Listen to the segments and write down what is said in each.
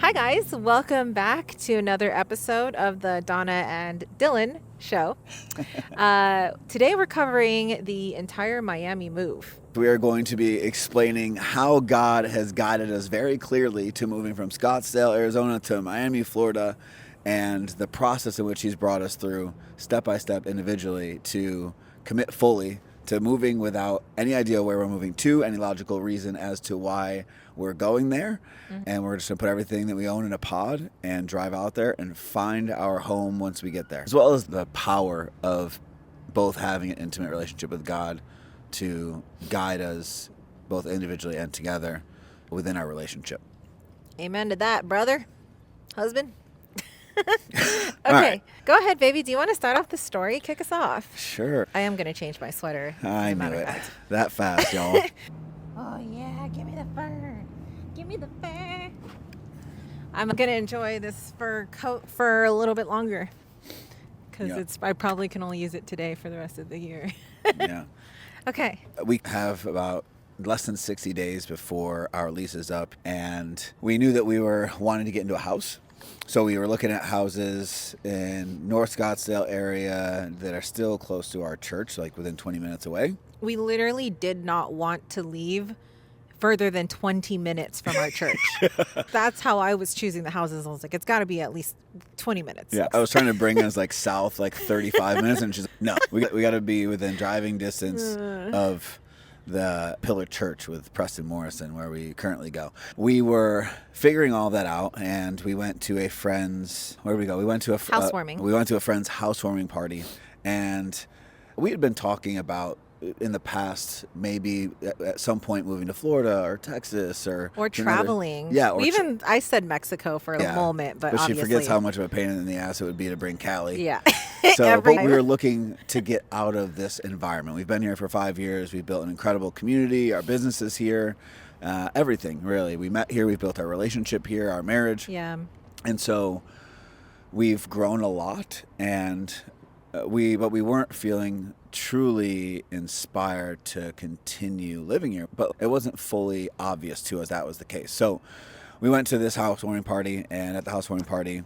Hi, guys. Welcome back to another episode of the Danna and Dylan show. Today, we're covering the entire Miami move. We are going to be explaining how God has guided us very clearly to moving from Scottsdale, Arizona to Miami, Florida, and the process in which He's brought us through step by step individually to commit fully to moving without any idea where we're moving to, any logical reason as to why we're going there. And we're just going to put everything that we own in a pod and drive out there and find our home once we get there, as well as the power of both having an intimate relationship with God to guide us both individually and together within our relationship. Amen to that, brother, husband. Okay, right. Go ahead, baby. Do you want to start off the story? Kick us off. Sure. I am going to change my sweater. I as a knew matter of it. fact. That fast, y'all. Oh, yeah. Give me the fur. Give me the fur. I'm going to enjoy this fur coat for a little bit longer because Yeah. I probably can only use it today for the rest of the year. Yeah. Okay. We have about less than 60 days before our lease is up, and we knew that we were wanting to get into a house. So we were looking at houses in North Scottsdale area that are still close to our church, like within 20 minutes away. We literally did not want to leave further than 20 minutes from our church. That's how I was choosing the houses. I was like, it's got to be at least 20 minutes. Yeah, I was trying to bring us like south, like 35 minutes, and she's like, no, we got to be within driving distance of the Pillar Church with Preston Morrison, where we currently go. We were figuring all that out, and we went to a friend's. Where did we go? We went to a Housewarming. We went to a friend's housewarming party, and we had been talking about in the past maybe at some point moving to Florida or Texas or traveling. Yeah, or I said Mexico for a moment, but she obviously forgets how much of a pain in the ass it would be to bring Callie. Yeah. So, but we were looking to get out of this environment. We've been here for 5 years. We've built an incredible community. Our business is here. Everything, really. We met here. We've built our relationship here, our marriage. Yeah. And so we've grown a lot, and but we weren't feeling truly inspired to continue living here. But it wasn't fully obvious to us that was the case. So we went to this housewarming party, and at the housewarming party,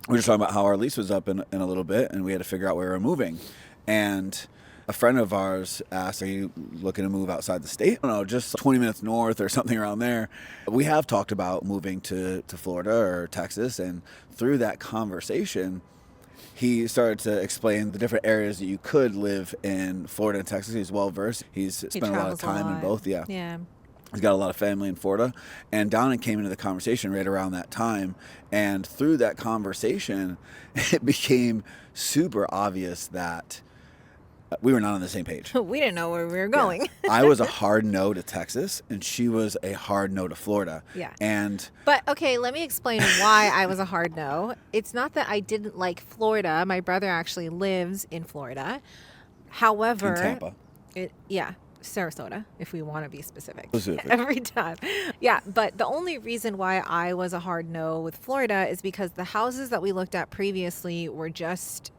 we were just talking about how our lease was up in a little bit, and we had to figure out where we were moving. And a friend of ours asked, are you looking to move outside the state? I don't know, just 20 minutes north or something around there. We have talked about moving to Florida or Texas, and through that conversation, he started to explain the different areas that you could live in Florida and Texas. He's well-versed. He's spent a lot of time in both. Yeah. He's got a lot of family in Florida. And Donna came into the conversation right around that time. And through that conversation, it became super obvious that we were not on the same page. We didn't know where we were going. Yeah. I was a hard no to Texas, and she was a hard no to Florida. Yeah. But okay, let me explain why I was a hard no. It's not that I didn't like Florida. My brother actually lives in Florida. However, in Tampa. Sarasota, if we want to be specific. Specific. Every time. Yeah, but the only reason why I was a hard no with Florida is because the houses that we looked at previously were just,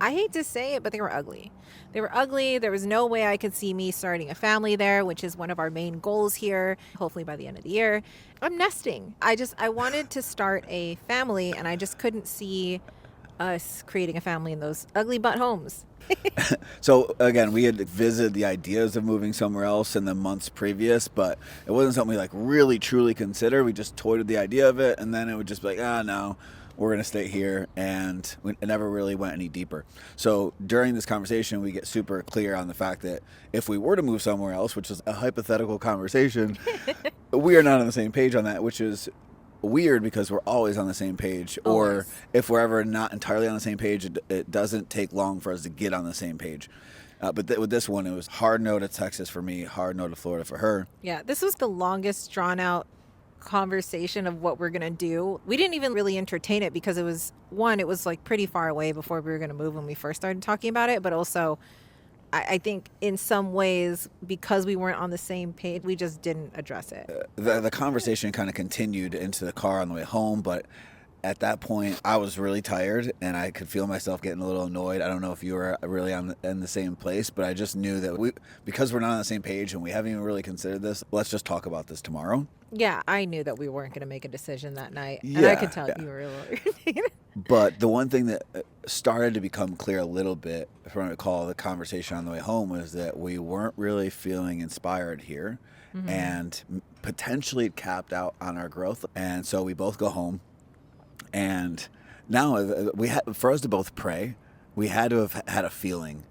I hate to say it, but they were ugly. They were ugly. There was no way I could see me starting a family there, which is one of our main goals here, hopefully by the end of the year. I'm nesting. I wanted to start a family, and I just couldn't see us creating a family in those ugly butt homes. So again, we had visited the ideas of moving somewhere else in the months previous, but it wasn't something we like really truly considered. We just toyed with the idea of it, and then it would just be like, no, we're going to stay here, and we never really went any deeper. So during this conversation, we get super clear on the fact that if we were to move somewhere else, which is a hypothetical conversation, we are not on the same page on that, which is weird because we're always on the same page. Always. Or if we're ever not entirely on the same page, it doesn't take long for us to get on the same page. But with this one, it was hard no to Texas for me, hard no to Florida for her. Yeah, this was the longest drawn out conversation of what we're going to do. We didn't even really entertain it because it was like pretty far away before we were going to move when we first started talking about it. But also, I think in some ways, because we weren't on the same page, we just didn't address it. The conversation kind of continued into the car on the way home, but at that point, I was really tired and I could feel myself getting a little annoyed. I don't know if you were really in the same place, but I just knew that because we're not on the same page and we haven't even really considered this, let's just talk about this tomorrow. Yeah, I knew that we weren't going to make a decision that night. And I could tell you were a little irritated. But the one thing that started to become clear a little bit from the conversation on the way home was that we weren't really feeling inspired here, and potentially it capped out on our growth. And so we both go home, and now for us to both pray, we had to have had a feeling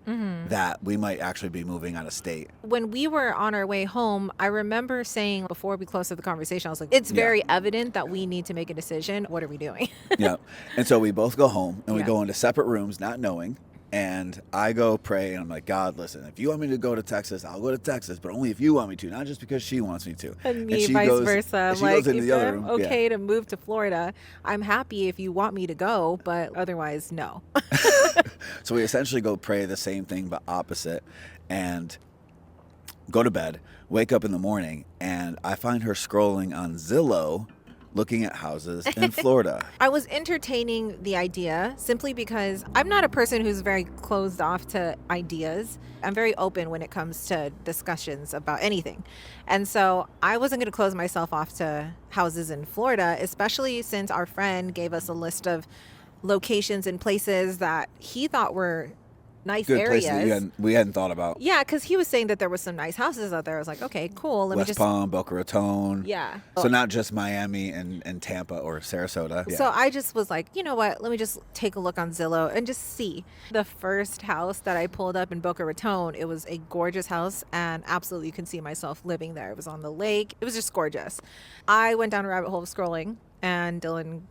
that we might actually be moving out of state. When we were on our way home, I remember saying before we closed up the conversation, I was like, it's very evident that we need to make a decision. What are we doing? Yeah. And so we both go home and we go into separate rooms, not knowing. And I go pray and I'm like, God, listen, if you want me to go to Texas, I'll go to Texas, but only if you want me to, not just because she wants me to. And me, she vice goes, versa. And I'm she like, goes into if the other I'm room. okay to move to Florida, I'm happy if you want me to go, but otherwise, no. So we essentially go pray the same thing, but opposite, and go to bed, wake up in the morning, and I find her scrolling on Zillow, looking at houses in Florida. I was entertaining the idea simply because I'm not a person who's very closed off to ideas. I'm very open when it comes to discussions about anything. And so I wasn't going to close myself off to houses in Florida, especially since our friend gave us a list of locations and places that he thought were nice Good areas. place that we hadn't thought about. Yeah, because he was saying that there was some nice houses out there. I was like, okay, cool. Let me West just Palm, Boca Raton. Yeah. So not just Miami and Tampa or Sarasota. So I just was like, you know what? Let me just take a look on Zillow and just see. The first house that I pulled up in Boca Raton, it was a gorgeous house and absolutely can see myself living there. It was on the lake. It was just gorgeous. I went down a rabbit hole of scrolling and Dylan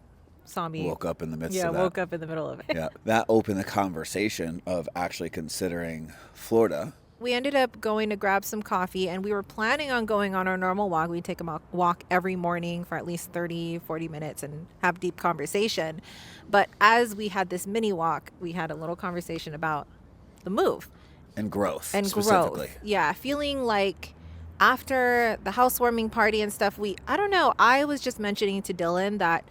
saw me. Woke up in the midst Yeah, of that. woke up in the middle of it. Yeah, that opened the conversation of actually considering Florida. We ended up going to grab some coffee and we were planning on going on our normal walk. We take a walk every morning for at least 30, 40 minutes and have deep conversation. But as we had this mini walk, we had a little conversation about the move. And growth, And specifically. growth. Yeah, feeling like after the housewarming party and stuff, I don't know, I was just mentioning to Dylan that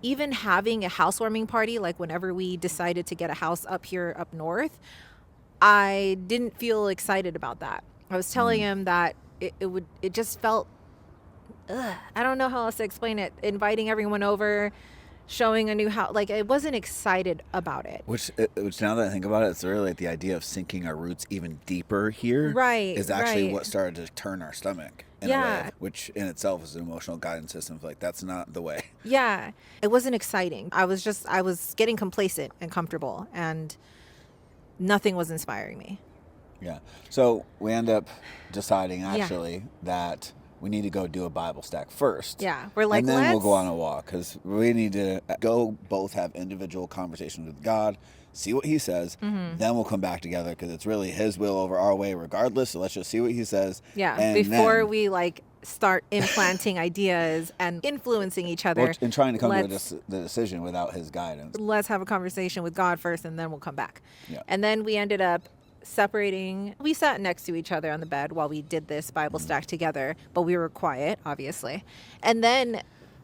even having a housewarming party, like whenever we decided to get a house up here up north, I didn't feel excited about that. I was telling him that it just felt, I don't know how else to explain it. Inviting everyone over, showing a new house, like I wasn't excited about it. Which now that I think about it, it's really like the idea of sinking our roots even deeper here. Right, Is actually right. what started to turn our stomach. In a way, which in itself is an emotional guidance system. Like that's not the way. Yeah, it wasn't exciting. I was getting complacent and comfortable, and nothing was inspiring me. Yeah. So we end up deciding actually that we need to go do a Bible stack first. Yeah, we're like, and then we'll let's go on a walk because we need to go both have individual conversations with God, see what He says. Then we'll come back together because it's really His will over our way, regardless. So let's just see what He says. Yeah, and before we like start implanting ideas and influencing each other, and trying to come to the decision without His guidance. Let's have a conversation with God first, and then we'll come back. Yeah. And then we ended up separating. We sat next to each other on the bed while we did this Bible stack together, but we were quiet, obviously. And then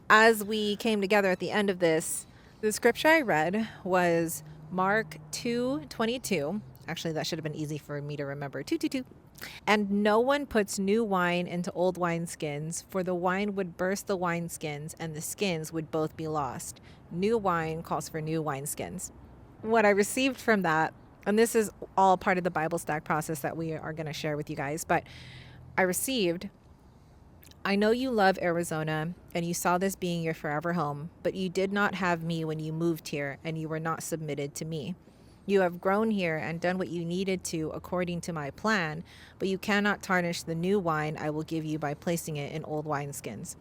as we came together at the end of this, the scripture I read was Mark 2:22. Actually, that should have been easy for me to remember. 2:22. And no one puts new wine into old wineskins, for the wine would burst the wineskins, and the skins would both be lost. New wine calls for new wineskins. What I received from that, and this is all part of the Bible stack process that we are going to share with you guys, but I received, I know you love Arizona and you saw this being your forever home, but you did not have me when you moved here and you were not submitted to me. You have grown here and done what you needed to according to my plan, but you cannot tarnish the new wine I will give you by placing it in old wineskins.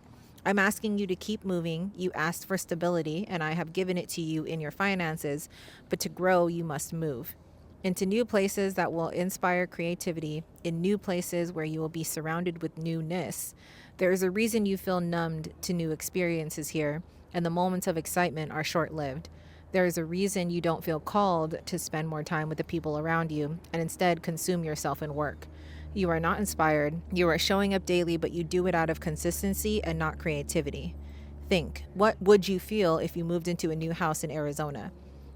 I'm asking you to keep moving. You asked for stability, and I have given it to you in your finances, but to grow, you must move into new places that will inspire creativity, in new places where you will be surrounded with newness. There is a reason you feel numbed to new experiences here, and the moments of excitement are short-lived. There is a reason you don't feel called to spend more time with the people around you, and instead consume yourself in work. You are not inspired. You are showing up daily, but you do it out of consistency and not creativity. Think, what would you feel if you moved into a new house in Arizona?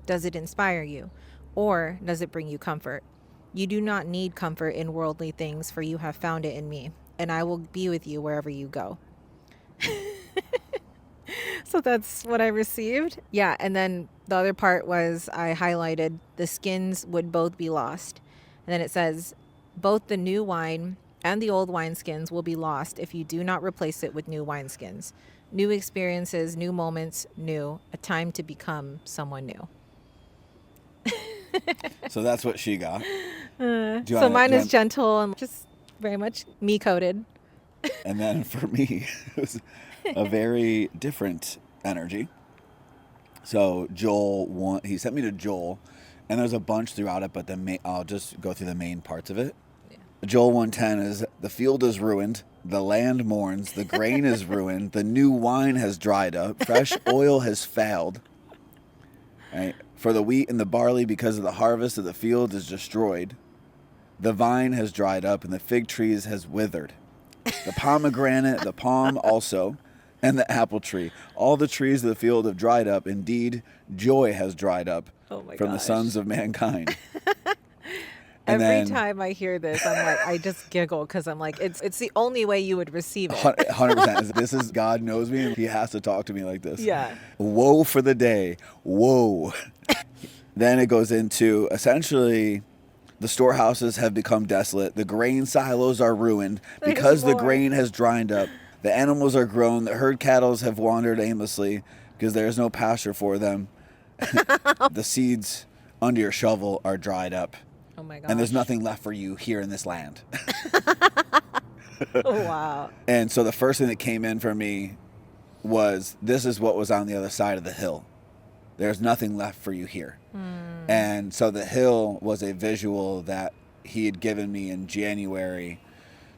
Does it inspire you? Or does it bring you comfort? You do not need comfort in worldly things, for you have found it in me, and I will be with you wherever you go. So that's what I received. Yeah, and then the other part was I highlighted the skins would both be lost. And then it says, both the new wine and the old wineskins will be lost if you do not replace it with new wineskins. New experiences, new moments, new, a time to become someone new. So that's what she got. So mine is gentle and just very much me coded. And then for me, it was a very different energy. So Joel, he sent me to Joel, and there's a bunch throughout it, but I'll just go through the main parts of it. Yeah. Joel 1:10 is, the field is ruined, the land mourns, the grain is ruined, the new wine has dried up, fresh oil has failed. Right? For the wheat and the barley, because of the harvest of the field, is destroyed. The vine has dried up, and the fig trees has withered. The pomegranate, the palm also, and the apple tree. All the trees of the field have dried up. Indeed, joy has dried up from the sons of mankind. Every time I hear this, I'm like, I just giggle because I'm like, it's the only way you would receive it. 100%. This is, God knows me, and he has to talk to me like this. Yeah. Woe for the day. Woe. Then it goes into, essentially, the storehouses have become desolate. The grain silos are ruined because the grain has dried up. The animals are grown. The herd cattle have wandered aimlessly because there is no pasture for them. The seeds under your shovel are dried up. Oh my gosh. And there's nothing left for you here in this land. Oh, wow. And so the first thing that came in for me was, this is what was on the other side of the hill. There's nothing left for you here. And so the hill was a visual that he had given me in January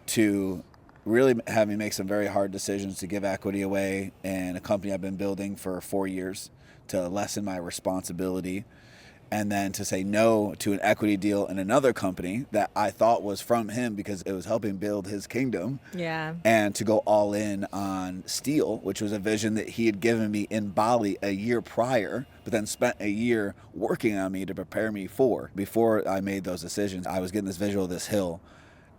to really have me make some very hard decisions to give equity away in a company I've been building for 4 years, to lessen my responsibility, and then to say no to an equity deal in another company that I thought was from him because it was helping build his kingdom. Yeah. And to go all in on steel, which was a vision that he had given me in Bali a year prior, but then spent a year working on me to prepare me for. Before I made those decisions, I was getting this visual of this hill,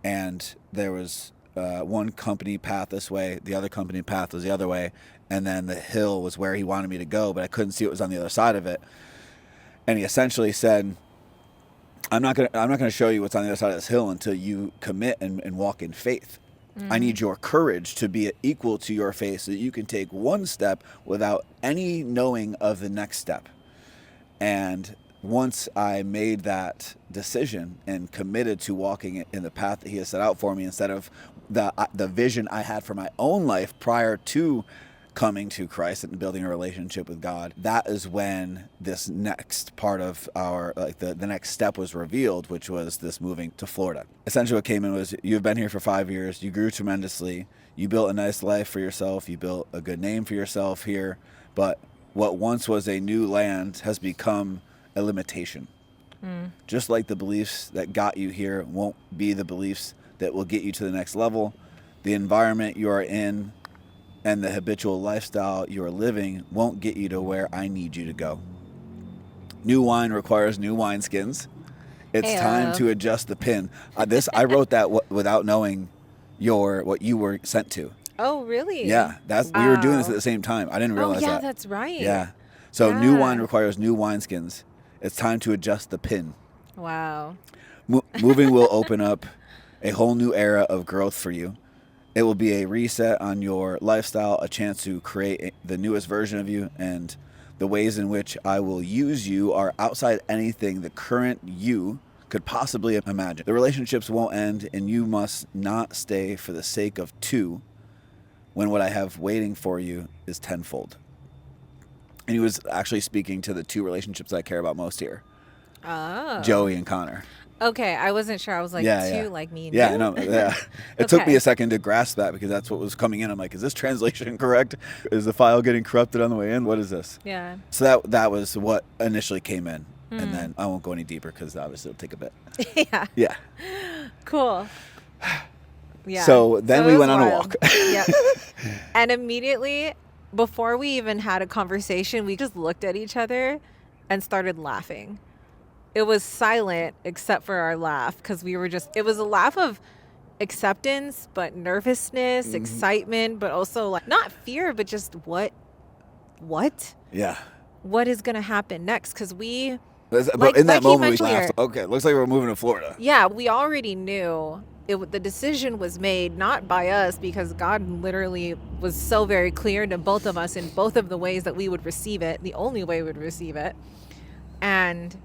and there was one company path this way, the other company path was the other way, and then the hill was where he wanted me to go, but I couldn't see what was on the other side of it. And he essentially said, I'm not gonna show you what's on the other side of this hill until you commit and walk in faith. I need your courage to be equal to your faith so that you can take one step without any knowing of the next step. And once I made that decision and committed to walking in the path that he has set out for me, instead of the vision I had for my own life prior to coming to Christ and building a relationship with God, that is when this next part of our, the next step was revealed, which was this moving to Florida. Essentially what came in was, you've been here for 5 years, you grew tremendously, you built a nice life for yourself, you built a good name for yourself here, but what once was a new land has become a limitation. Just like the beliefs that got you here won't be the beliefs that will get you to the next level, the environment you are in and the habitual lifestyle you are living won't get you to where I need you to go. New wine requires new wineskins. It's time to adjust the pin. I wrote that without knowing what you were sent to. Oh, really? Yeah, we were doing this at the same time. I didn't realize that. Oh, yeah, that's right. Yeah. So new wine requires new wineskins. It's time to adjust the pin. Wow. Moving will open up a whole new era of growth for you. It will be a reset on your lifestyle, a chance to create the newest version of you, and the ways in which I will use you are outside anything the current you could possibly imagine. The relationships won't end, and you must not stay for the sake of two when what I have waiting for you is tenfold. And he was actually speaking to the two relationships I care about most here. Oh. Joey and Connor. Okay, I wasn't sure. I was like, like me and you? Yeah, no, yeah. It took me a second to grasp that because that's what was coming in. I'm like, is this translation correct? Is the file getting corrupted on the way in? What is this? Yeah. So that was what initially came in. And then I won't go any deeper because obviously it'll take a bit. Yeah. Yeah. Cool. Yeah. So then we went on a walk. Yep. And immediately, before we even had a conversation, we just looked at each other and started laughing. It was silent except for our laugh because it was a laugh of acceptance, but nervousness, excitement, but also like not fear, but just what? Yeah. What is going to happen next? Because But in that moment, we laughed. Okay, looks like we're moving to Florida. Yeah, we already knew the decision was made not by us because God literally was so very clear to both of us in both of the ways that we would receive it, the only way we would receive it. And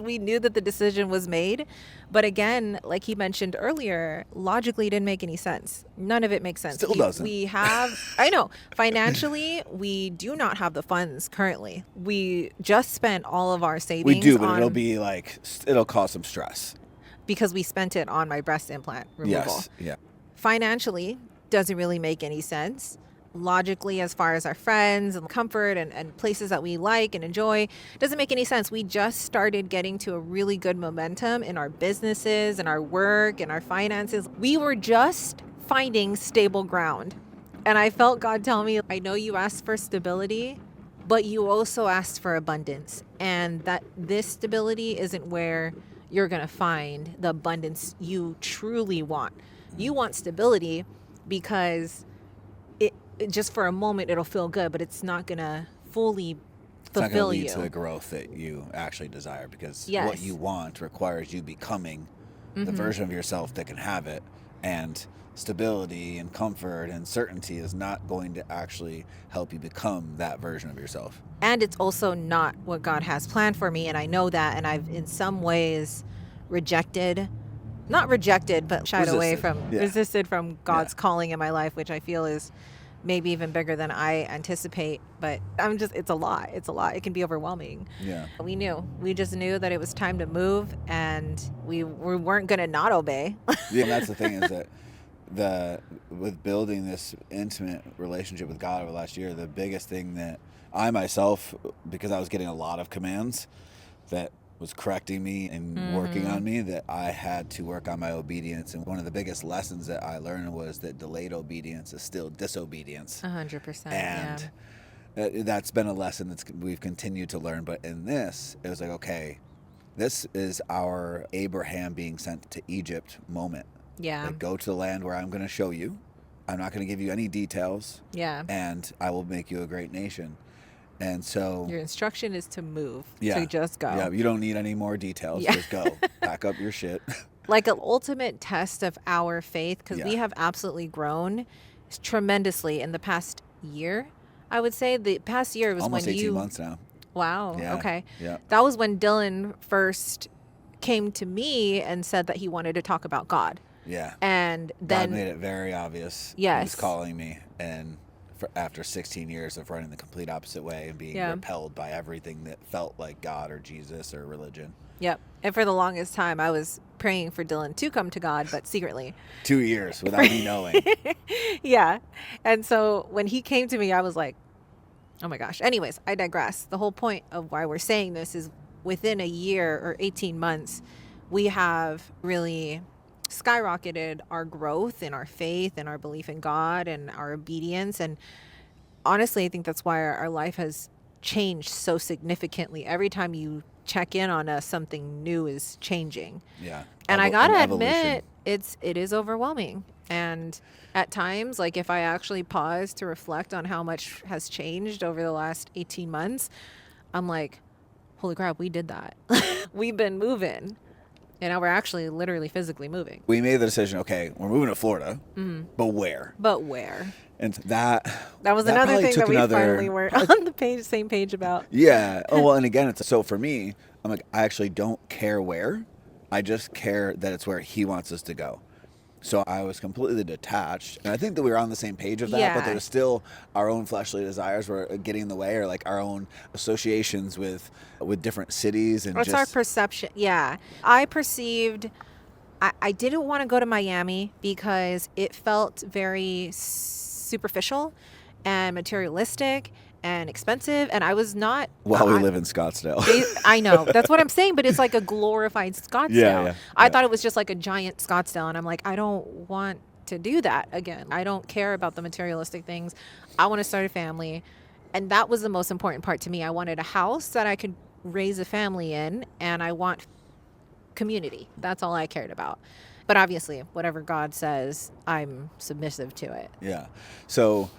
we knew that the decision was made. But again, like he mentioned earlier, logically it didn't make any sense. None of it makes sense. Still doesn't. I know, financially, we do not have the funds currently. We just spent all of our savings. We do, but it'll cause some stress. Because we spent it on my breast implant removal. Yes, yeah. Financially, doesn't really make any sense. Logically, as far as our friends and comfort and places that we like and enjoy, doesn't make any sense. We just started getting to a really good momentum in our businesses and our work and our finances. We were just finding stable ground. And I felt God tell me, I know you asked for stability, but you also asked for abundance. And that this stability isn't where you're going to find the abundance you truly want. You want stability because just for a moment it'll feel good, but it's not going to fully fulfill you. It's not going to lead to the growth that you actually desire, because yes. What you want requires you becoming the version of yourself that can have it. And stability and comfort and certainty is not going to actually help you become that version of yourself. And it's also not what God has planned for me. And I know that. And I've in some ways not rejected, but resisted from God's calling in my life, which I feel is maybe even bigger than I anticipate. But it's a lot. It can be overwhelming. Yeah. We just knew that it was time to move, and we weren't going to not obey. Yeah, and that's the thing is that with building this intimate relationship with God over the last year, the biggest thing that I myself, because I was getting a lot of commands that was correcting me and working on me, that I had to work on my obedience. And one of the biggest lessons that I learned was that delayed obedience is still disobedience. 100%. And that's been a lesson we've continued to learn. But in this, it was like, okay, this is our Abraham being sent to Egypt moment. Yeah. Like, go to the land where I'm going to show you. I'm not going to give you any details. Yeah. And I will make you a great nation. And so your instruction is to move. Yeah. So just go. Yeah. You don't need any more details. Yeah. Just go. Pack up your shit. Like an ultimate test of our faith, because we have absolutely grown tremendously in the past year. I would say the past year was almost 18 months now. Wow. Yeah. Okay. Yeah. That was when Dylan first came to me and said that he wanted to talk about God. Yeah. And then God made it very obvious. Yes. He was calling me, and after 16 years of running the complete opposite way and being repelled by everything that felt like God or Jesus or religion. Yep. And for the longest time, I was praying for Dylan to come to God, but secretly. 2 years without me knowing. Yeah. And so when he came to me, I was like, oh my gosh. Anyways, I digress. The whole point of why we're saying this is within a year or 18 months, we have really skyrocketed our growth in our faith and our belief in God and our obedience. And honestly, I think that's why our life has changed so significantly. Every time you check in on us, something new is changing. Yeah. And I gotta admit, it is overwhelming. And at times, like if I actually pause to reflect on how much has changed over the last 18 months, I'm like, holy crap, we did that. We've been moving. And now we're actually literally physically moving. We made the decision, okay, we're moving to Florida, but where? And that was another thing that we finally were on the same page about. Yeah. Oh, well, and again, so for me, I'm like, I actually don't care where. I just care that it's where he wants us to go. So I was completely detached. And I think that we were on the same page of that, but there was still our own fleshly desires were getting in the way, or like our own associations with different cities. And it's our perception. Yeah. I perceived, I didn't want to go to Miami because it felt very superficial and materialistic and expensive, and I was not. While we live in Scottsdale. I know. That's what I'm saying, but it's like a glorified Scottsdale. Yeah. I thought it was just like a giant Scottsdale, and I'm like, I don't want to do that again. I don't care about the materialistic things. I want to start a family. And that was the most important part to me. I wanted a house that I could raise a family in, and I want community. That's all I cared about. But obviously, whatever God says, I'm submissive to it. Yeah. So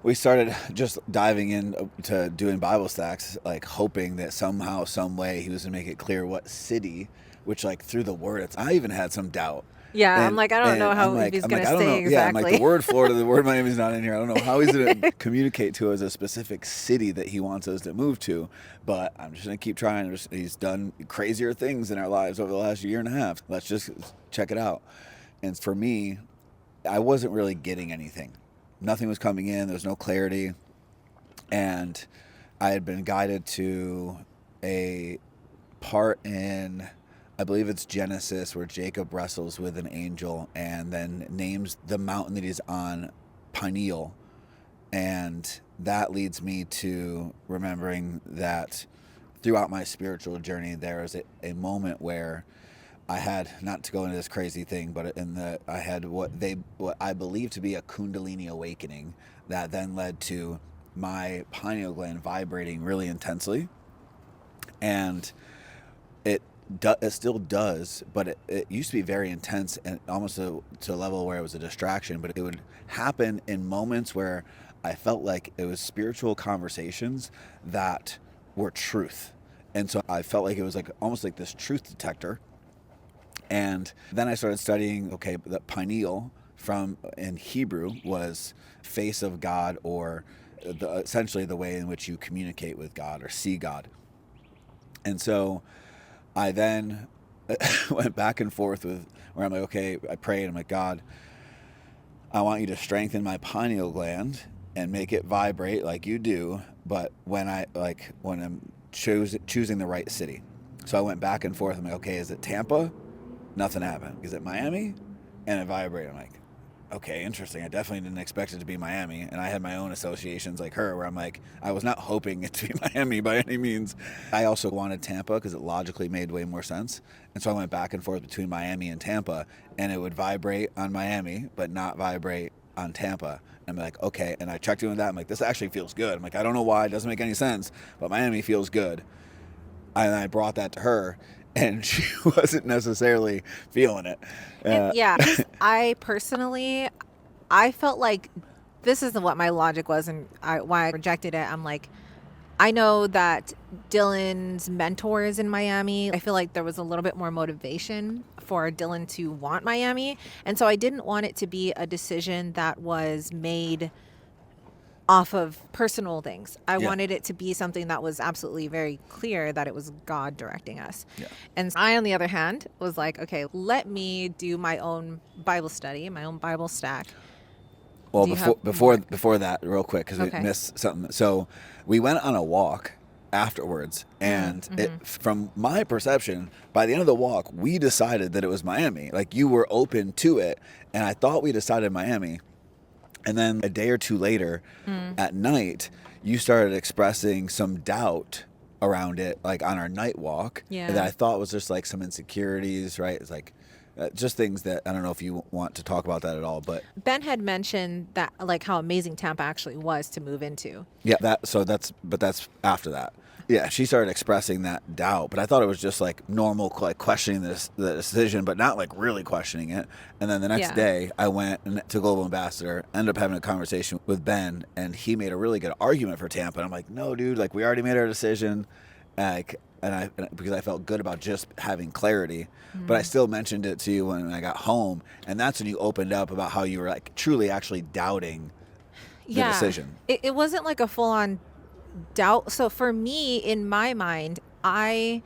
we started just diving into doing Bible stacks, like hoping that somehow, some way, he was going to make it clear what city, which like through the word, I even had some doubt. Yeah, I'm like, I don't know how if he's going to say exactly. Yeah, I'm like, the word Florida, the word Miami's not in here. I don't know how he's going to communicate to us a specific city that he wants us to move to, but I'm just going to keep trying. He's done crazier things in our lives over the last year and a half. Let's just check it out. And for me, I wasn't really getting anything. Nothing was coming in. There was no clarity. And I had been guided to a part in, I believe it's Genesis, where Jacob wrestles with an angel and then names the mountain that he's on Peniel. And that leads me to remembering that throughout my spiritual journey, there was a moment where I had, not to go into this crazy thing, but I had what I believe to be a Kundalini awakening that then led to my pineal gland vibrating really intensely. And it still does, but it used to be very intense and almost to a level where it was a distraction, but it would happen in moments where I felt like it was spiritual conversations that were truth. And so I felt like it was like almost like this truth detector. And then I started studying, okay, the pineal in Hebrew was face of God, or essentially the way in which you communicate with God or see God. And so I then went back and forth where I'm like, okay, I prayed, I'm like, God, I want you to strengthen my pineal gland and make it vibrate like you do, but when I'm choosing the right city. So I went back and forth. I'm like, okay, is it Tampa? Nothing happened. Is it Miami? And it vibrated. I'm like, okay, interesting. I definitely didn't expect it to be Miami. And I had my own associations like her, where I'm like, I was not hoping it to be Miami by any means. I also wanted Tampa because it logically made way more sense. And so I went back and forth between Miami and Tampa, and it would vibrate on Miami, but not vibrate on Tampa. And I'm like, okay. And I checked in with that. I'm like, this actually feels good. I'm like, I don't know why. It doesn't make any sense, but Miami feels good. And I brought that to her, and she wasn't necessarily feeling it. Yeah, I personally, I felt like this isn't what my logic was, and why I rejected it. I'm like, I know that Dylan's mentor is in Miami. I feel like there was a little bit more motivation for Dylan to want Miami. And so I didn't want it to be a decision that was made off of personal things. I wanted it to be something that was absolutely very clear that it was God directing us. Yeah. And I, on the other hand, was like, okay, let me do my own Bible study, my own Bible stack. Well, before that, real quick, because we missed something. So we went on a walk afterwards, and from my perception, by the end of the walk, we decided that it was Miami. Like, you were open to it, and I thought we decided Miami. And then a day or two later, at night, you started expressing some doubt around it, like on our night walk, that I thought was just like some insecurities, right? It's like just things that I don't know if you want to talk about that at all. But Ben had mentioned that, like, how amazing Tampa actually was to move into. Yeah, that's after that. Yeah, she started expressing that doubt, but I thought it was just like normal, like questioning the decision, but not like really questioning it. And then the next day, I went to Global Ambassador, ended up having a conversation with Ben, and he made a really good argument for Tampa. And I'm like, no, dude, like we already made our decision, because I felt good about just having clarity. But I still mentioned it to you when I got home, and that's when you opened up about how you were like truly actually doubting the decision. It wasn't like a full-on doubt. So for me, in my mind, the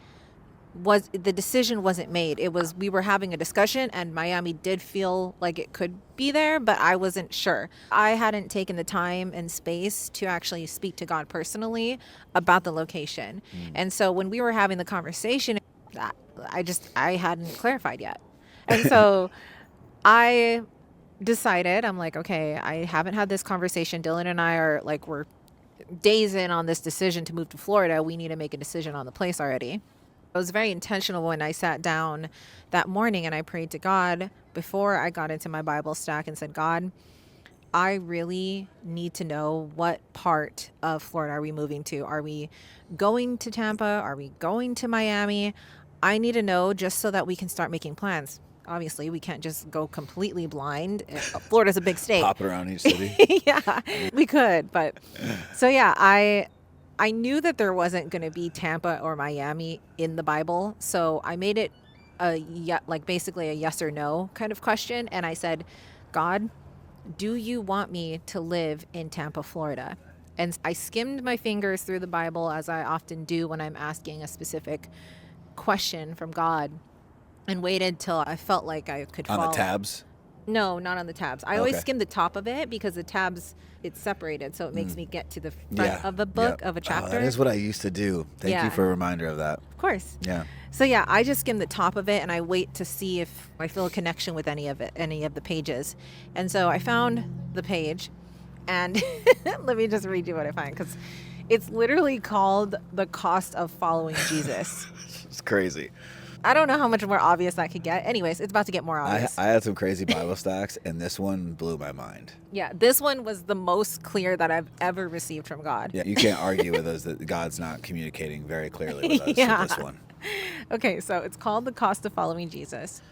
decision wasn't made. It was, we were having a discussion, and Miami did feel like it could be there, but I wasn't sure. I hadn't taken the time and space to actually speak to God personally about the location. And so when we were having the conversation, I hadn't clarified yet. And so I decided, I'm like, okay, I haven't had this conversation. Dylan and I are like, we're days in on this decision to move to Florida. We need to make a decision on the place already. I was very intentional when I sat down that morning and I prayed to God, before I got into my Bible stack and said, God, I really need to know what part of Florida are we moving to? Are we going to Tampa? Are we going to Miami? I need to know just so that we can start making plans. Obviously, we can't just go completely blind. Florida's a big state. Hop around each city. Yeah, we could, but so yeah, I knew that there wasn't going to be Tampa or Miami in the Bible, so I made it basically a yes or no kind of question, and I said, God, do you want me to live in Tampa, Florida? And I skimmed my fingers through the Bible, as I often do when I'm asking a specific question from God, and waited till I felt like I could follow. On the tabs? No, not on the tabs. I always Okay. skim the top of it because the tabs, it's separated, so it makes me get to the front of a book, of a chapter. Oh, that is what I used to do. Thank you for a reminder of that. Of course. Yeah. So yeah, I just skim the top of it and I wait to see if I feel a connection with any of the pages. And so I found the page, and let me just read you what I find, because it's literally called The Cost of Following Jesus. It's crazy. I don't know how much more obvious that could get. Anyways, it's about to get more obvious. I had some crazy Bible stacks, and this one blew my mind. Yeah, this one was the most clear that I've ever received from God. Yeah, you can't argue with us that God's not communicating very clearly with us Yeah. with this one. Okay, so it's called The Cost of Following Jesus.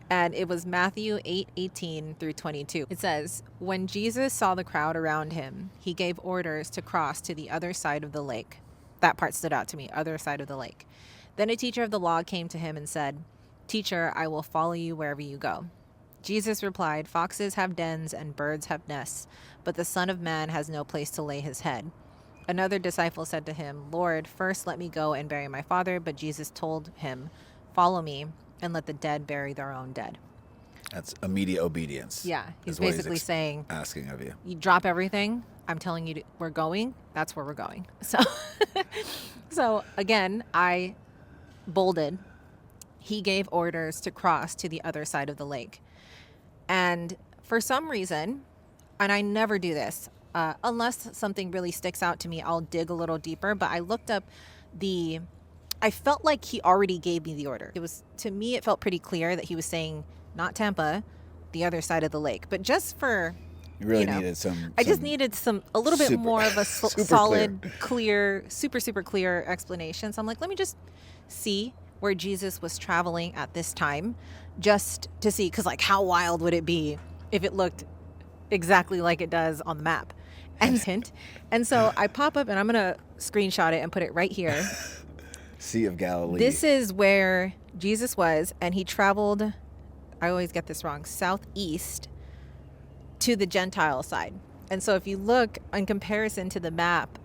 And it was Matthew 8:18 through 22. It says, when Jesus saw the crowd around him, he gave orders to cross to the other side of the lake. That part stood out to me, other side of the lake. Then a teacher of the law came to him and said, Teacher, I will follow you wherever you go. Jesus replied, Foxes have dens and birds have nests, but the Son of Man has no place to lay his head. Another disciple said to him, Lord, first let me go and bury my father. But Jesus told him, Follow me and let the dead bury their own dead. That's immediate obedience. Yeah, he's is what basically saying, asking of you. You drop everything. I'm telling you, we're going. That's where we're going. So again, I bolded. He gave orders to cross to the other side of the lake. And for some reason, and I never do this, unless something really sticks out to me, I'll dig a little deeper. But I looked up I felt like he already gave me the order. To me, it felt pretty clear that he was saying, not Tampa, the other side of the lake. But just for, You really needed some. I just needed a little bit more of a solid, clear, super clear explanation. So I'm like, let me just see where Jesus was traveling at this time, just to see, because like, how wild would it be if it looked exactly like it does on the map? And so I pop up, and I'm gonna screenshot it and put it right here. Sea of Galilee. This is where Jesus was, and he traveled, I always get this wrong, southeast to the Gentile side. And so if you look in comparison to the map,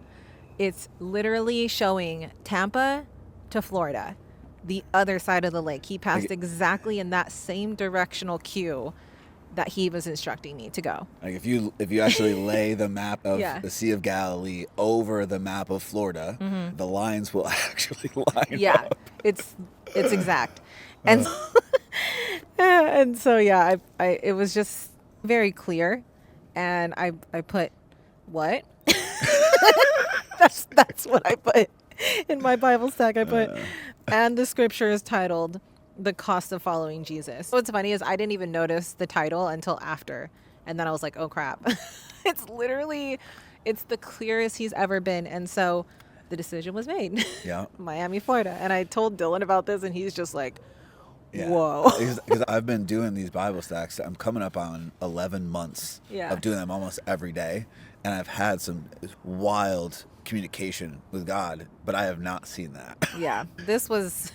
it's literally showing Tampa to Florida, the other side of the lake. He passed exactly in that same directional cue that he was instructing me to go. Like if you actually lay the map of Yeah. the Sea of Galilee over the map of Florida, the lines will actually line up. it's exact. And and so yeah, I it was just very clear, and I put what? that's what I put in my Bible stack. I put and the scripture is titled The Cost of Following Jesus. What's funny is I didn't even notice the title until after, and then I was like, oh crap. It's the clearest he's ever been. And so the decision was made. Yeah. Miami, Florida. And I told Dylan about this, and he's just like, Yeah. whoa. Because I've been doing these Bible stacks. I'm coming up on 11 months of doing them almost every day. And I've had some wild communication with God, but I have not seen that. Yeah, this was,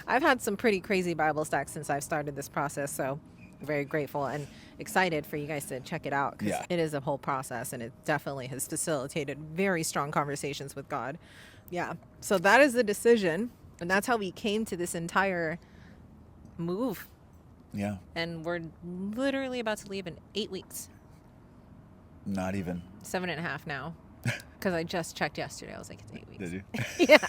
I've had some pretty crazy Bible stacks since I've started this process. So very grateful and excited for you guys to check it out, because it is a whole process, and it definitely has facilitated very strong conversations with God. Yeah. So that is the decision. And that's how we came to this entire move. Yeah. And we're literally about to leave in 8 weeks. Not even. 7.5 now. Because I just checked yesterday. I was like, it's 8 weeks. Did you? Yeah.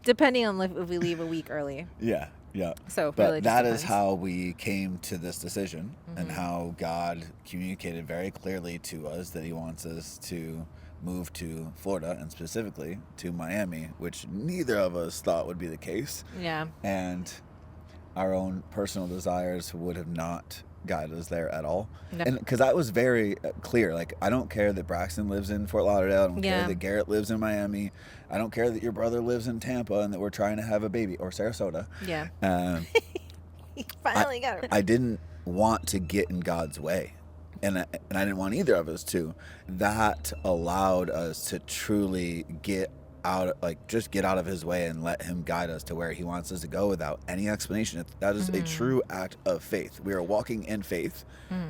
Depending on if we leave a week early. Yeah. Yeah. So but really just that depends. is how we came to this decision, and how God communicated very clearly to us that he wants us to move to Florida, and specifically to Miami, which neither of us thought would be the case. Yeah. And our own personal desires would have not guided us there at all. No. And because I was very clear, like, I don't care that Braxton lives in Fort Lauderdale. I don't care that Garrett lives in Miami. I don't care that your brother lives in Tampa and that we're trying to have a baby, or Sarasota. Yeah. You finally got it. I didn't want to get in God's way. And I didn't want either of us to. That allowed us to truly get out of his way and let him guide us to where he wants us to go without any explanation. That is a true act of faith. We are walking in faith,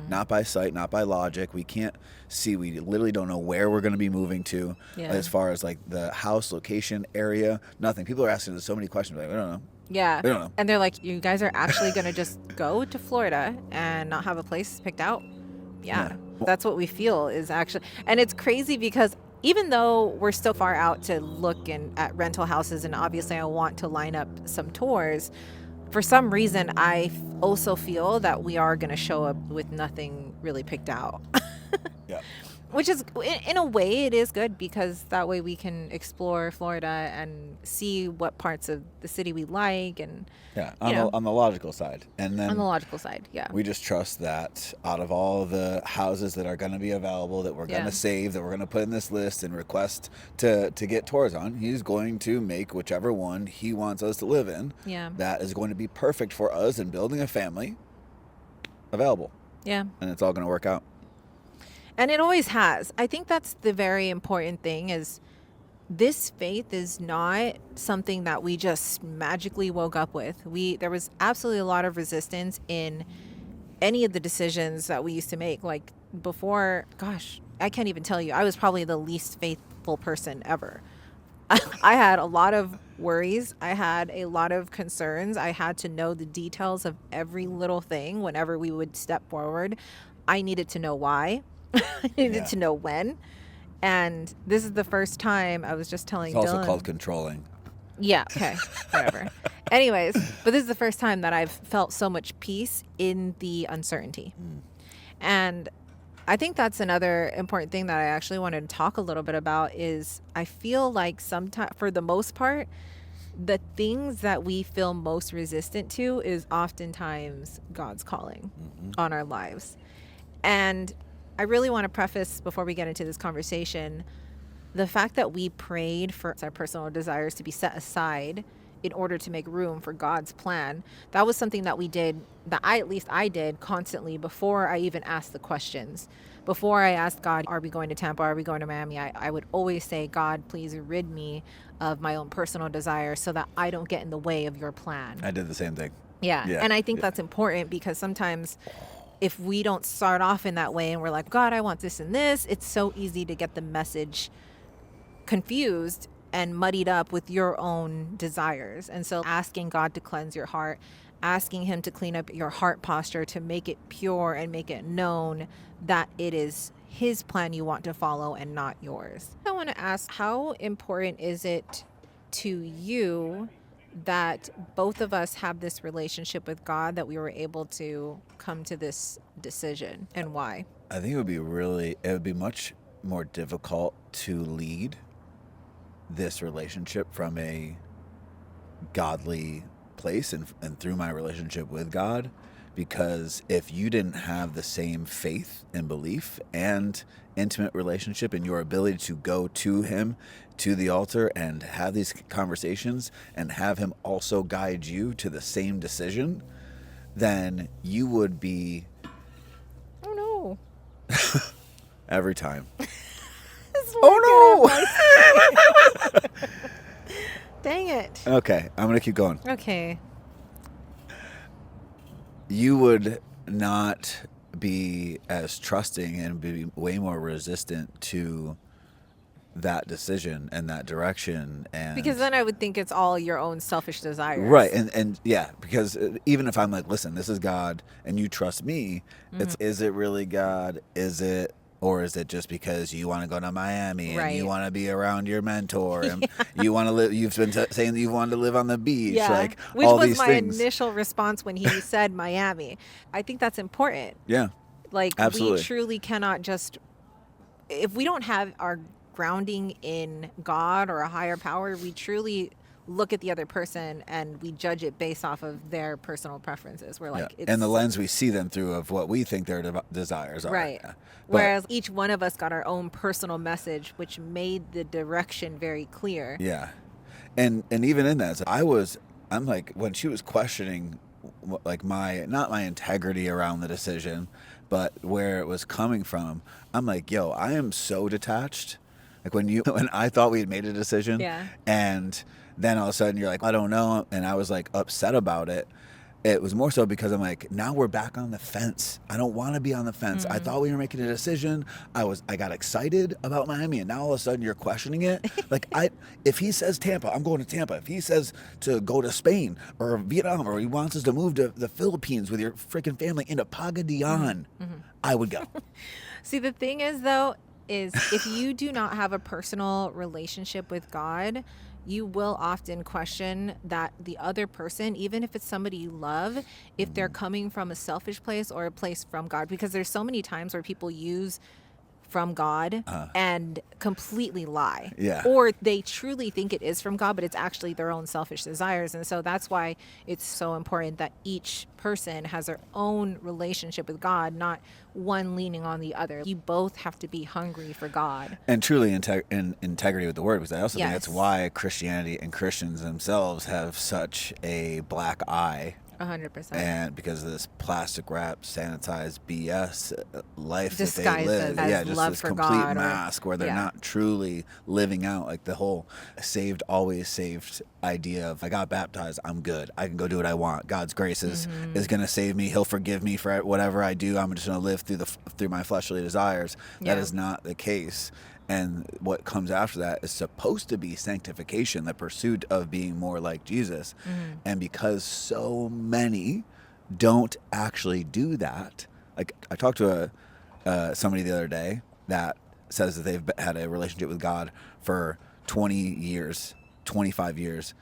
not by sight, not by logic. We can't see. We literally don't know where we're going to be moving to as far as like the house, location, area, nothing. People are asking us so many questions. Like, I don't know. Yeah. We don't know. And they're like, you guys are actually going to just go to Florida and not have a place picked out? Yeah. That's what we feel is actually. And it's crazy because even though we're still far out to look at rental houses, and obviously I want to line up some tours, for some reason I also feel that we are going to show up with nothing really picked out. Yeah. Which is, in a way, it is good because that way we can explore Florida and see what parts of the city we like. And on the logical side. And then on the logical side, yeah. We just trust that out of all the houses that are going to be available, that we're going to save, that we're going to put in this list and request to get tours on, he's going to make whichever one he wants us to live in. Yeah. That is going to be perfect for us in building a family available. Yeah. And it's all going to work out. And it always has. I think that's the very important thing is this faith is not something that we just magically woke up with. There was absolutely a lot of resistance in any of the decisions that we used to make. Like before, gosh, I can't even tell you. I was probably the least faithful person ever. I had a lot of worries. I had a lot of concerns. I had to know the details of every little thing whenever we would step forward. I needed to know why. I needed to know when. And this is the first time I was just telling Dylan. It's also called controlling. Yeah, okay, whatever. Anyways, but this is the first time that I've felt so much peace in the uncertainty. And I think that's another important thing that I actually wanted to talk a little bit about is I feel like sometimes, for the most part, the things that we feel most resistant to is oftentimes God's calling on our lives. And I really want to preface before we get into this conversation, the fact that we prayed for our personal desires to be set aside in order to make room for God's plan. That was something that we did, that I did constantly before I even asked the questions. Before I asked God, are we going to Tampa? Are we going to Miami? I would always say, God, please rid me of my own personal desires so that I don't get in the way of your plan. I did the same thing. Yeah. And I think that's important because sometimes if we don't start off in that way and we're like, God, I want this and this, it's so easy to get the message confused and muddied up with your own desires. And so asking God to cleanse your heart, asking him to clean up your heart posture, to make it pure and make it known that it is his plan you want to follow and not yours. I want to ask, how important is it to you that both of us have this relationship with God, that we were able to come to this decision, and why? I think it would be much more difficult to lead this relationship from a godly place and through my relationship with God, because if you didn't have the same faith and belief and intimate relationship and your ability to go to him, to the altar, and have these conversations and have him also guide you to the same decision, then you would be... Oh no. Every time. Oh no! Dang it. Okay, I'm going to keep going. Okay. You would not be as trusting and be way more resistant to that decision and that direction, and because then I would think it's all your own selfish desires, right? And yeah, because even if I'm like, listen, this is God and you trust me, it's, is it really God? Is it, or is it just because you want to go to Miami and you want to be around your mentor and you want to live, you've been saying that you wanted to live on the beach, like which all was these my things. initial response when he said Miami. I think that's important. Yeah, like absolutely. We truly cannot just, if we don't have our grounding in God or a higher power, we truly look at the other person and we judge it based off of their personal preferences. We're like, it's and the lens we see them through of what we think their desires are. right. Yeah. Whereas each one of us got our own personal message, which made the direction very clear. Yeah. And even in that, I'm like, when she was questioning like not my integrity around the decision, but where it was coming from, I'm like, yo, I am so detached. Like when I thought we had made a decision, Yeah. and then all of a sudden you're like, I don't know, and I was like upset about it. It was more so because I'm like, now we're back on the fence. I don't want to be on the fence. I thought we were making a decision. I got excited about Miami, and now all of a sudden you're questioning it. Like, if he says Tampa, I'm going to Tampa. If he says to go to Spain or Vietnam, or he wants us to move to the Philippines with your freaking family into Pagadian, I would go. See, the thing is, though, is if you do not have a personal relationship with God, you will often question that the other person, even if it's somebody you love, if they're coming from a selfish place or a place from God, because there's so many times where people use from God and completely lie. Yeah. Or they truly think it is from God, but it's actually their own selfish desires. And so that's why it's so important that each person has their own relationship with God, not one leaning on the other. You both have to be hungry for God. And truly in integrity with the word, because I also think Yes. that's why Christianity and Christians themselves have such a black eye. 100%. And because of this plastic wrap, sanitized BS life Disguised that they live, as just love this for complete God, or- mask where they're yeah. not truly living out like the whole saved, always saved idea of I got baptized, I'm good, I can go do what I want. God's grace is gonna save me. He'll forgive me for whatever I do. I'm just gonna live through my fleshly desires. Yeah. That is not the case. And what comes after that is supposed to be sanctification, the pursuit of being more like Jesus. And because so many don't actually do that, like I talked to somebody the other day that says that they've had a relationship with God for 20 years, 25 years,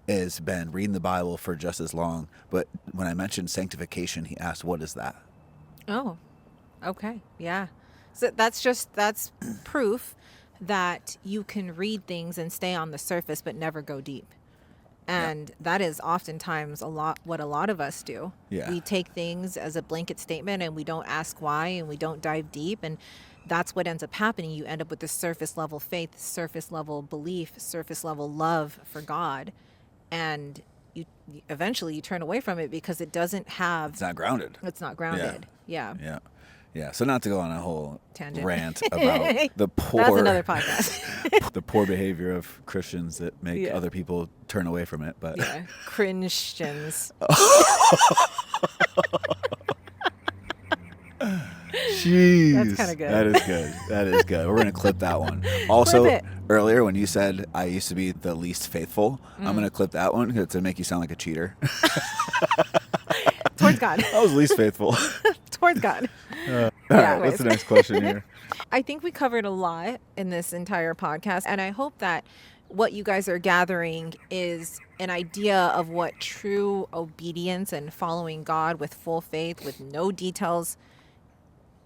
has been reading the Bible for just as long. But when I mentioned sanctification, he asked, what is that? Oh, okay. Yeah. So that's proof that you can read things and stay on the surface but never go deep. And that is oftentimes what a lot of us do. Yeah. We take things as a blanket statement and we don't ask why and we don't dive deep, and that's what ends up happening. You end up with this surface level faith, surface level belief, surface level love for God, and you eventually you turn away from it because it doesn't have It's not grounded. It's not grounded. Yeah. Yeah. So not to go on a whole Tangent. rant about the poor, That's another podcast. the poor behavior of Christians that make other people turn away from it. But Yeah. Christians. jeez, That's kinda good. That is good. That is good. We're gonna clip that one. Also, Clip it. earlier when you said I used to be the least faithful, I'm gonna clip that one to make you sound like a cheater. Towards God. I was least faithful. Towards God. All right, anyways. what's the next question here? I think we covered a lot in this entire podcast, and I hope that what you guys are gathering is an idea of what true obedience and following God with full faith, with no details,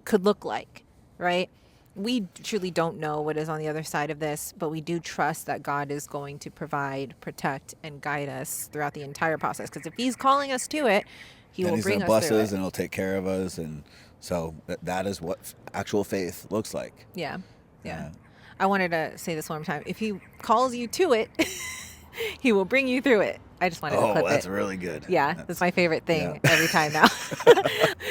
could look like, right? We truly don't know what is on the other side of this, but we do trust that God is going to provide, protect, and guide us throughout the entire process. Because if He's calling us to it, He And will he's bring gonna us bless through us it. and he'll take care of us, and so that is what actual faith looks like. Yeah. I wanted to say this one more time. If He calls you to it, He will bring you through it. I just wanted to clip That's it. really good. Yeah, that's my favorite thing every time now.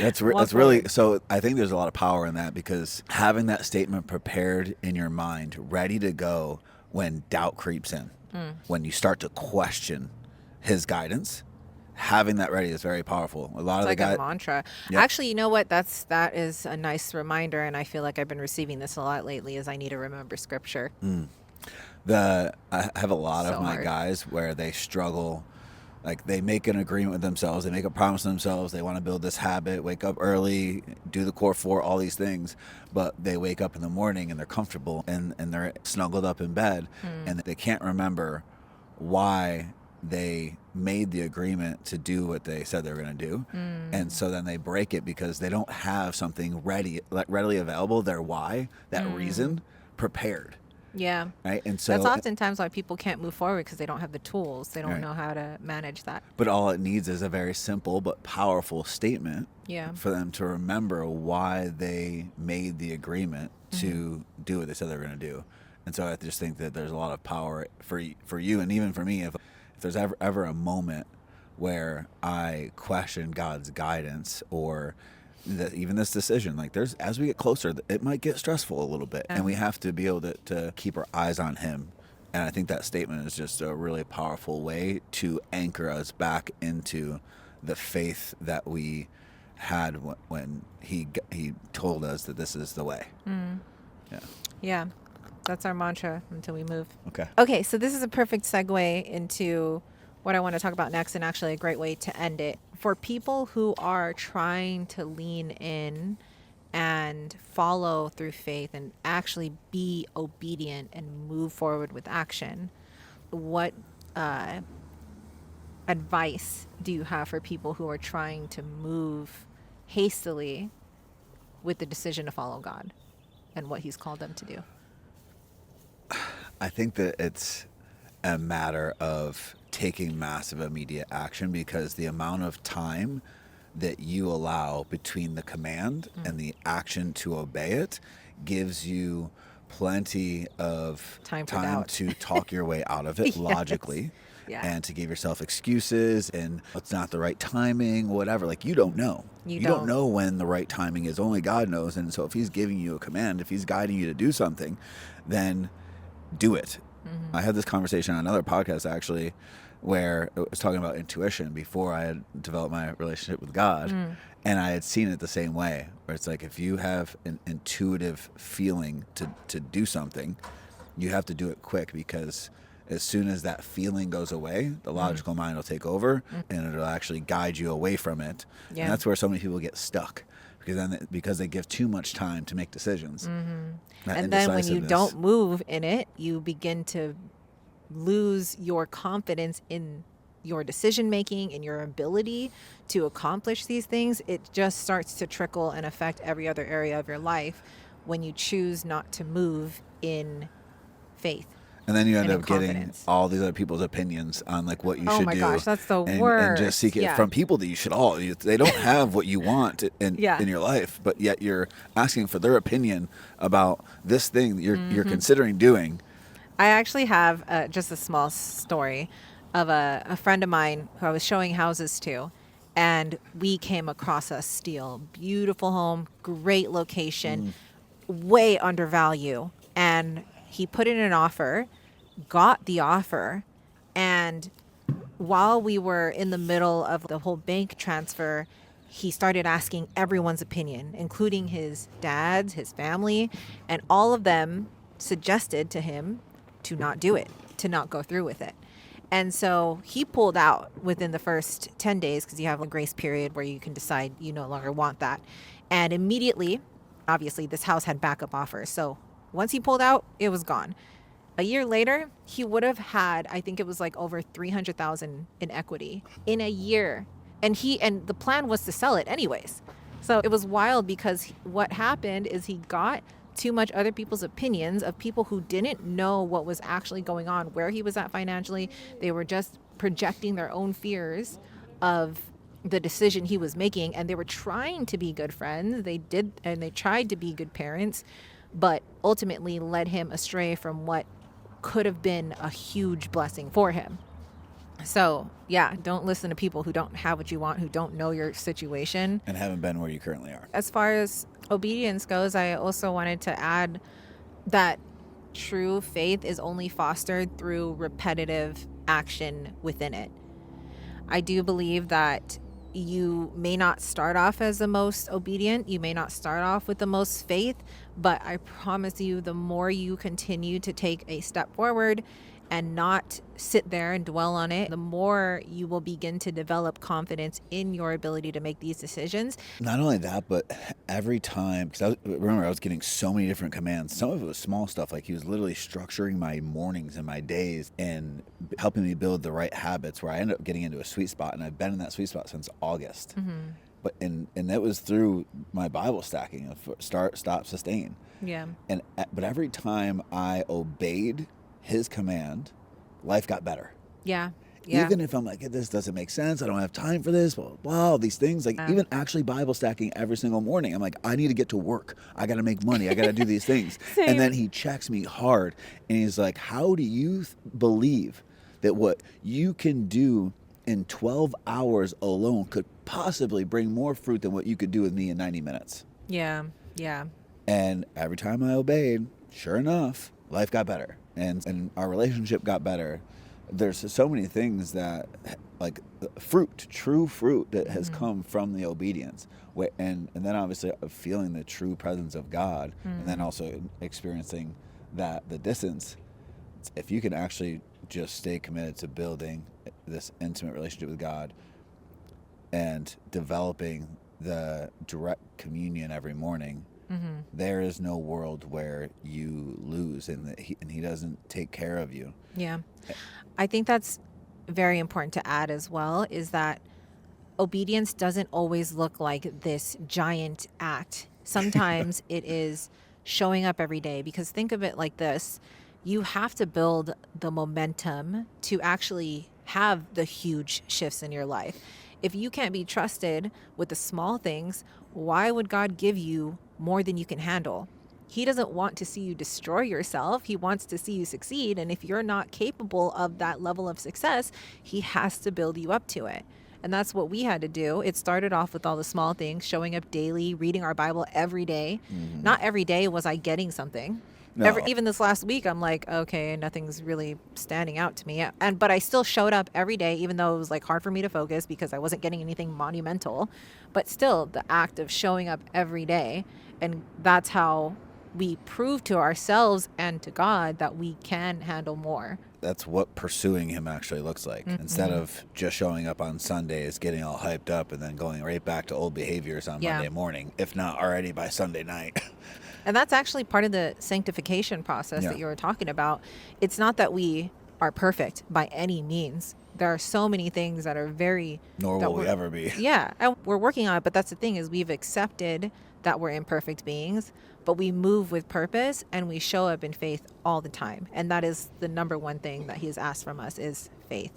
That's Walk really forward. so. I think there's a lot of power in that, because having that statement prepared in your mind, ready to go when doubt creeps in, when you start to question His guidance, having that ready is very powerful. A lot It's of like the a guys, mantra. Yep. Actually, you know what? That is a nice reminder, and I feel like I've been receiving this a lot lately. Is I need to remember scripture. I have a lot So of my hard. guys where they struggle. Like, they make an agreement with themselves, they make a promise to themselves, they want to build this habit, wake up early, do the core 4, all these things, but they wake up in the morning and they're comfortable and they're snuggled up in bed, and they can't remember why they made the agreement to do what they said they were going to do. And so then they break it because they don't have something readily available, their why, that reason prepared. Yeah. right? And That's so, oftentimes why people can't move forward, because they don't have the tools. They don't right. know how to manage that. But all it needs is a very simple but powerful statement Yeah. for them to remember why they made the agreement to do what they said they were going to do. And so I just think that there's a lot of power for you and even for me, if there's ever a moment where I question God's guidance or even this decision, like as we get closer, it might get stressful a little bit, and we have to be able to keep our eyes on Him. And I think that statement is just a really powerful way to anchor us back into the faith that we had when he told us that this is the way. Yeah. Yeah. That's our mantra until we move. Okay. Okay, so this is a perfect segue into what I want to talk about next, and actually a great way to end it. For people who are trying to lean in and follow through faith and actually be obedient and move forward with action, what advice do you have for people who are trying to move hastily with the decision to follow God and what He's called them to do? I think that it's a matter of taking massive immediate action, because the amount of time that you allow between the command and the action to obey it gives you plenty of Time to talk your way out of it Yes. logically. Yeah. And to give yourself excuses and it's not the right timing, whatever. Like, you don't know. You don't don't. know when the right timing is. Only God knows. And so if He's giving you a command, if He's guiding you to do something, then do it. I had this conversation on another podcast, actually, where it was talking about intuition before I had developed my relationship with God. And I had seen it the same way, where it's like, if you have an intuitive feeling to do something, you have to do it quick, because as soon as that feeling goes away, the logical mind will take over and it'll actually guide you away from it. Yeah. And that's where so many people get stuck, because they give too much time to make decisions. That And then when you indecisiveness. don't move in it, you begin to lose your confidence in your decision making and your ability to accomplish these things. It just starts to trickle and affect every other area of your life when you choose not to move in faith. And then you end and in up getting confidence. all these other people's opinions on like what you Oh should my do. gosh, that's the and worst. just seek it Yeah. from people that they don't have what you want in Yeah. your life, but yet you're asking for their opinion about this thing that you're considering doing. I actually have just a small story of a friend of mine who I was showing houses to, and we came across a steal. Beautiful home, great location, way undervalue. And he put in an offer, got the offer, and while we were in the middle of the whole bank transfer, he started asking everyone's opinion, including his dad's, his family, and all of them suggested to him to not do it, to not go through with it. And so he pulled out within the first 10 days, because you have a grace period where you can decide you no longer want that. And immediately, obviously, this house had backup offers. So once he pulled out, it was gone. A year later, he would have had, I think it was like over 300,000 in equity in a year. And the plan was to sell it anyways. So it was wild, because what happened is he got too much other people's opinions of people who didn't know what was actually going on, where he was at financially. They were just projecting their own fears of the decision he was making, and they were trying to be good friends. They did, and they tried to be good parents, but ultimately led him astray from what could have been a huge blessing for him. So yeah, don't listen to people who don't have what you want, who don't know your situation, And haven't been where you currently are. as far as obedience goes, I also wanted to add that true faith is only fostered through repetitive action within it. I do believe that you may not start off as the most obedient, you may not start off with the most faith, but I promise you, the more you continue to take a step forward and not sit there and dwell on it, the more you will begin to develop confidence in your ability to make these decisions. Not only that, but every time, because I was getting so many different commands. Some of it was small stuff, like he was literally structuring my mornings and my days and helping me build the right habits, where I ended up getting into a sweet spot, and I've been in that sweet spot since August. but and that was through my Bible stacking of start, stop, sustain. Yeah. But every time I obeyed his command, life got better. Yeah. Yeah. Even if I'm like, this doesn't make sense, I don't have time for this, blah, blah, blah, all these things. Like, even actually Bible stacking every single morning, I'm like, I need to get to work. I got to make money. I got to do these things. Same. And then he checks me hard. And he's like, how do you believe that what you can do in 12 hours alone could possibly bring more fruit than what you could do with me in 90 minutes? Yeah. Yeah. And every time I obeyed, sure enough, life got better. And our relationship got better. There's so many things that, like fruit, true fruit that has come from the obedience. And then obviously feeling the true presence of God, and then also experiencing the distance. If you can actually just stay committed to building this intimate relationship with God and developing the direct communion every morning, there is no world where you lose and he doesn't take care of you. Yeah. I think that's very important to add as well, is that obedience doesn't always look like this giant act. Sometimes it is showing up every day, because think of it like this. You have to build the momentum to actually have the huge shifts in your life. If you can't be trusted with the small things, why would God give you more than you can handle? He doesn't want to see you destroy yourself. He wants to see you succeed. And if you're not capable of that level of success, he has to build you up to it. And that's what we had to do. It started off with all the small things, showing up daily, reading our Bible every day. Not every day was I getting something. No. Even this last week, I'm like, okay, nothing's really standing out to me. But I still showed up every day, even though it was like hard for me to focus because I wasn't getting anything monumental. But still, the act of showing up every day, and that's how we prove to ourselves and to God that we can handle more. That's what pursuing him actually looks like. Instead of just showing up on Sundays, getting all hyped up, and then going right back to old behaviors on Monday morning, if not already by Sunday night. And that's actually part of the sanctification process that you were talking about. It's not that we are perfect by any means. There are so many things that are Nor will we ever be. Yeah, and we're working on it, but that's the thing, is we've accepted that we're imperfect beings, but we move with purpose and we show up in faith all the time. And that is the number one thing that he has asked from us, is faith,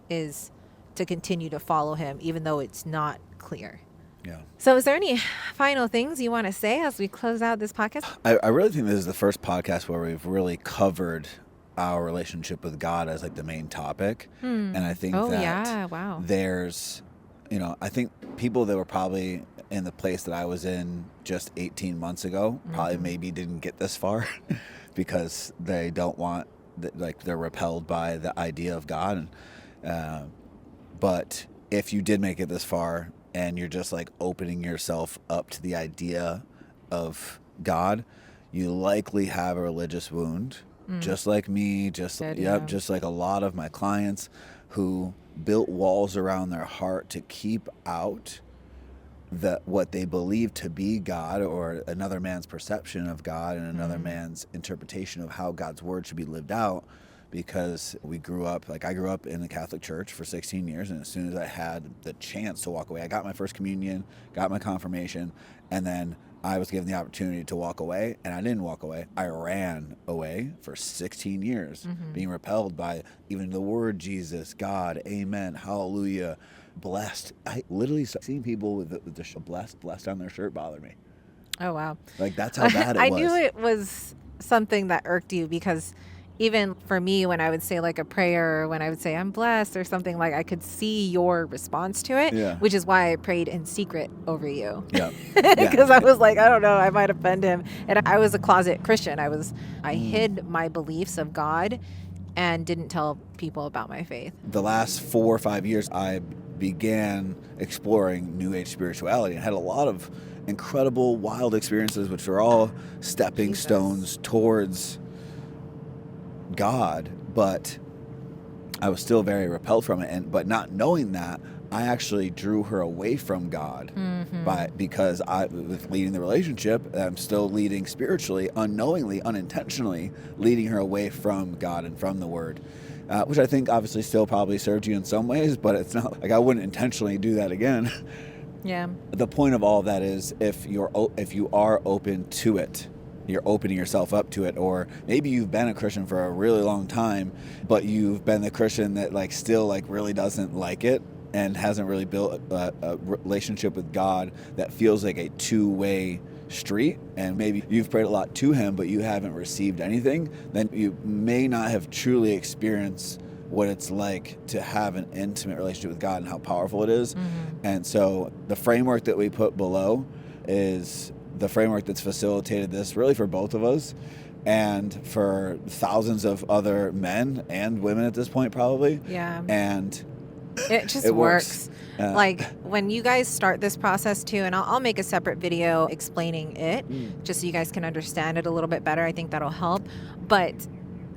is to continue to follow him, even though it's not clear. Yeah. So is there any final things you want to say as we close out this podcast? I really think this is the first podcast where we've really covered our relationship with God as like the main topic. And I think there's, I think people that were probably in the place that I was in just 18 months ago probably maybe didn't get this far because they don't want, like, they're repelled by the idea of God. But if you did make it this far and you're just like opening yourself up to the idea of God, you likely have a religious wound, just like me, just like a lot of my clients who built walls around their heart to keep out what they believe to be God, or another man's perception of God and another man's interpretation of how God's word should be lived out. Because I grew up in the Catholic Church for 16 years, and as soon as I had the chance to walk away, I got my first communion, got my confirmation, and then I was given the opportunity to walk away, and I didn't walk away. I ran away for 16 years, being repelled by even the word Jesus, God, amen, hallelujah, blessed. I literally seen people with the blessed on their shirt bother me. Oh, wow. Like, that's how bad it was. I knew it was something that irked you, because even for me, when I would say like a prayer, or when I would say I'm blessed or something, like I could see your response to it, which is why I prayed in secret over you. Yeah. Because I was like, I don't know, I might offend him. And I was a closet Christian. I hid my beliefs of God and didn't tell people about my faith. The last 4 or 5 years, I began exploring New Age spirituality and had a lot of incredible, wild experiences, which are all stepping stones towards God, but I was still very repelled from it. But not knowing that, I actually drew her away from God because with leading the relationship, I'm still leading spiritually, unknowingly, unintentionally, leading her away from God and from the Word, which I think obviously still probably served you in some ways, but it's not like I wouldn't intentionally do that again. Yeah. The point of all of that is if you are open to it, you're opening yourself up to it. Or maybe you've been a Christian for a really long time, but you've been the Christian that like still like really doesn't like it and hasn't really built a relationship with God that feels like a two-way street, and maybe you've prayed a lot to him but you haven't received anything, then you may not have truly experienced what it's like to have an intimate relationship with God and how powerful it is. And so the framework that we put below is the framework that's facilitated this really for both of us and for thousands of other men and women at this point probably. Yeah. And it just it works. works. Like when you guys start this process too, and I'll make a separate video explaining it just so you guys can understand it a little bit better. I think that'll help. But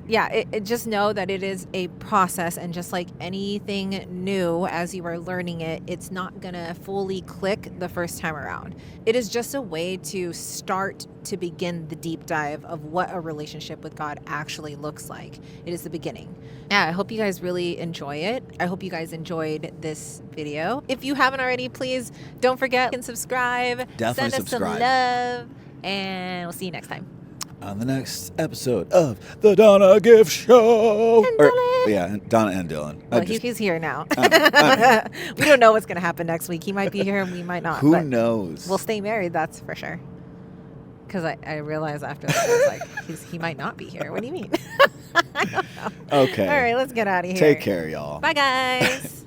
yeah, it just know that it is a process, and just like anything new, as you are learning it, it's not gonna fully click the first time around. It is just a way to start to begin the deep dive of what a relationship with God actually looks like. It is the beginning. Yeah, I hope you guys really enjoy it. I hope you guys enjoyed this video. If you haven't already, please don't forget and subscribe. Definitely Send us subscribe. some love, and we'll see you next time. On the next episode of the Danna-Gift Show. And Dylan. Yeah, Danna and Dylan. Well, he's here now. We don't know what's going to happen next week. He might be here and we might not. Who but knows? We'll stay married, that's for sure. Because I realized after that, I was like, he might not be here. What do you mean? I don't know. Okay. All right, let's get out of here. Take care, y'all. Bye, guys.